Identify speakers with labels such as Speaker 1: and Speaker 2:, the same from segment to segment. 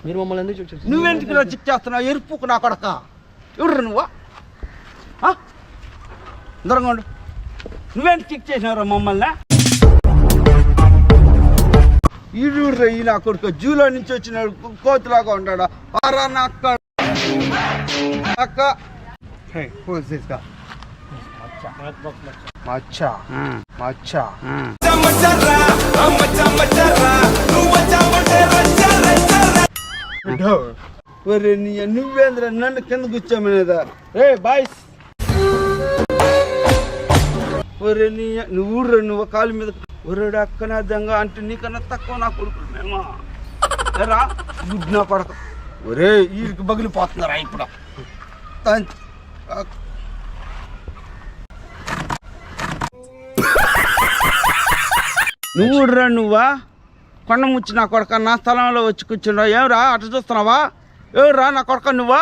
Speaker 1: మీరు మమ్మల్ని ఎందుకు చెక్
Speaker 2: నువ్వెందుకు చెక్ చేస్తున్నావు? ఎరుపుకు నా కొడక ఎవరు నువ్వా? దూరంగా ఉండు. నువ్వేంటి చెక్ చేసినావు మమ్మల్ని? ఈడుర్రా ఈ నా కొడుకు జూలో నుంచి వచ్చినాడు కోతులాగా ఉంటాడా? పారా నా అక్క అక్క మచ్చా మచ్చా నువ్వేంద్ర నన్ను కింద కూర్చోమనేదా? రే బాయ్స్ ఒరే నీ నువ్వు నువ్వు కాలు మీద ఒరేడు అక్కన దొంగ అంటే నీకన్నా తక్కువ నా కొడుకులు మేమా రా గుడ్ నా కొడక. ఒరే వీరికి బగిలిపోతున్నారా ఇప్పుడు? నువ్వురా నువ్వా కొండ ముచ్చి నా కొడక నా స్థలంలో వచ్చి కూర్చున్నావు. ఏమరా అటు చూస్తున్నావా? ఎవరురా నా కొడక నువ్వా?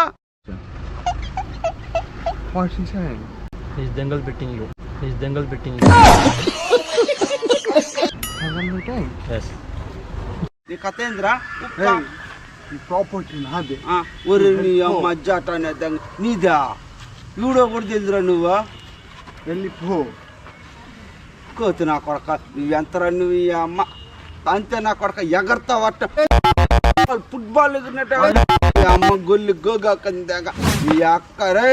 Speaker 1: జంగల్ పెట్టింగ్ జంగల్ పెట్టింగ్
Speaker 2: నీ కథ ఏందిరా?
Speaker 3: ప్రాపర్టీ నాదే.
Speaker 2: ఒరే నీ అమ్మ అజ్జాట నీదా? ఈడో కూడా తెలుదురా నువ్వా?
Speaker 3: వెళ్ళిపో
Speaker 2: కోతు నా కొడక నువ్వెంతరా? నువ్వు ఈ అమ్మ అంతే నా కొడక ఎగరతా వట్ట ఫుట్బాల్ ఎగిరినట్టు అమ్మ గొల్లి గోగా కందాక నీ అక్క రే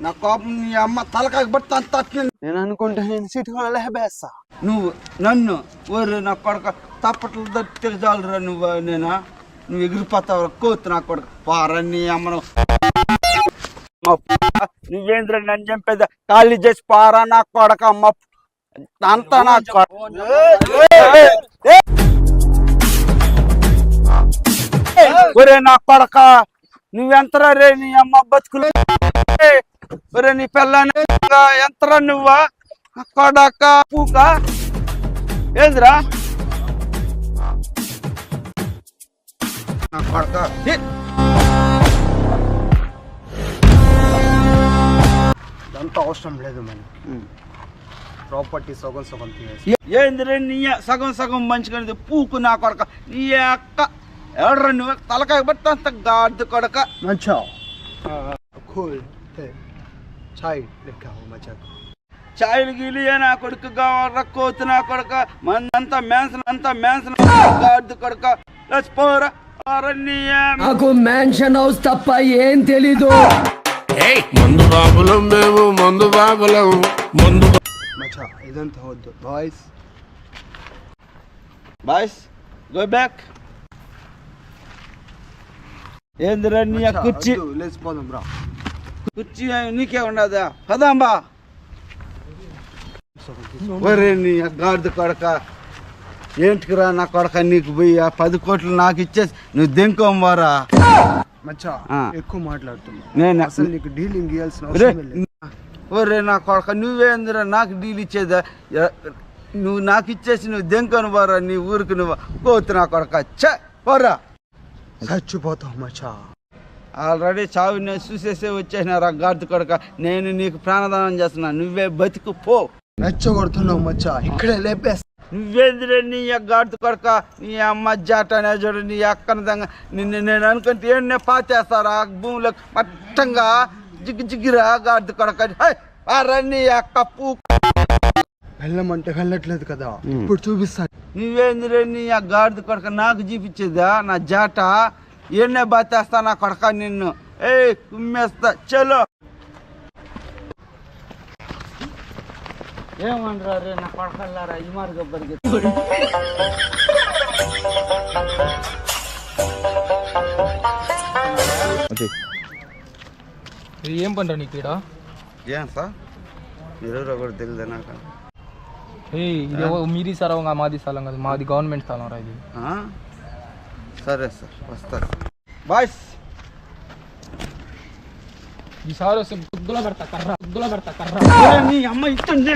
Speaker 2: నా కోపం నీ అమ్మ తలకాయ బట్టి అంత
Speaker 3: నేను అనుకుంటా నేను సిటీ హెబేస్తా.
Speaker 2: నువ్వు నన్ను ఒరే నా కొడక తప్పట్లు తెగజాలరా నువ్వు నేనా? నువ్వు ఎగిరిపోతావు కోతు నా కొడక పారా నీ అమ్మను. నువ్వేంద్ర నన్ను చంపేదా? ఖాళీ చేసి పారా నా కొడక అమ్మ అంతా నా ఒరే నా కొడక నువ్వెంతరా రే నీ అమ్మ బతుకులు? ఒరే నీ పిల్లని ఎంతరా నువ్వా కొడక పూక ఏంద్రా నా కొడక?
Speaker 3: ఇదంతా అవసరం లేదు మనకి. ప్రాపర్టీ సగం సగం తినేసి
Speaker 2: ఏంద్రే నీ సగం సగం మంచిగా పూకు నా కొడక నీ అక్క ఎవడ్రా నువ్వు? తలకాయ బట్టి అంత గాడు కొడక
Speaker 3: మంచా కూల్ చాయ్ లెక్కావు మచ్చా
Speaker 2: చాయలు గీలి నా కొడుకు కావాలరా కోతు నా కొడక మందంతా మ్యాన్సన్ గాడు కొడక పోరా
Speaker 4: నాకు మ్యాన్షన్ హౌస్ తప్ప ఏం తెలీదు.
Speaker 5: మందు బాబులం మేము మందు బాబులం మందు.
Speaker 3: మచ్చా ఇదంతా వద్దు బాయ్స్.
Speaker 2: Go back. ఏందిరా నీ కుర్చీ
Speaker 3: లేచిపోదాం రా.
Speaker 2: కుర్చీ నీకే ఉండదా? పదాంబా. ఒరే నీ గాడిద కొడక ఏంటికిరా నా కొడక నీకు పోయి 10 కోట్లు నాకు ఇచ్చేసి నువ్వు దెంకోమారా?
Speaker 3: మచ్చా ఎక్కువ మాట్లాడుతున్నా.
Speaker 2: నేను
Speaker 3: అసలు నీకు డీలింగ్ ఇవ్వాల్సిన అవసరం లేదు.
Speaker 2: ఒరే నా కొడక నువ్వేందిరా నాకు డీల్ ఇచ్చేదా? నువ్వు నాకు ఇచ్చేసి నువ్వు దెంకొని పోరా నీ ఊరికి నువ్వు కోతు నా కొడక ఛ పోరా.
Speaker 3: చచ్చిపోతావు మచ్చా.
Speaker 2: ఆల్రెడీ చావు నేను చూసేసే వచ్చేసినారా గాడిద కొడక. నేను నీకు ప్రాణదానం చేస్తున్నా నువ్వే బతికు పో.
Speaker 3: రెచ్చగొడుతున్నావు మచ్చా ఇక్కడే లేపేస్తా.
Speaker 2: నువ్వేంద్రే నీ గాడిద కొడక నీ అమ్మ జాట అనే చూడు నీ అక్కన దంగ నిన్ను నేను అనుకుంటే ఏం పాతేస్తారా భూమిలో పట్టంగా జిగ్గిరా గాడిద కొడక నీ అక్క పూ.
Speaker 3: వెళ్ళమంటే వెళ్ళట్లేదు కదా ఇప్పుడు చూపిస్తా.
Speaker 2: నువ్వేంద్రే నీ గాడిద కొడక నాకు చూపించేదా నా జాట? ఏనే బాతేస్తా నా కొడక నిన్ను కుమ్మేస్తా చలో. ఏమనరా రే నా కొడకల్లారా ఈ మార్గం పరిగెత్తి
Speaker 1: ఏం పంట నీకు ఇక్కడ?
Speaker 2: ఏం సార్ మీరు కూడా తెలియదు నాకు.
Speaker 1: ఇది మీది స్థలం మాది స్థలం కాదు, మాది గవర్నమెంట్ స్థలం రా ఇది.
Speaker 2: సరే సార్ వస్తారు బాయ్స్.
Speaker 1: ఈసారి వస్తే బుద్ధులో పెడతా కర్ర
Speaker 2: నీ అమ్మ ఇస్తుంది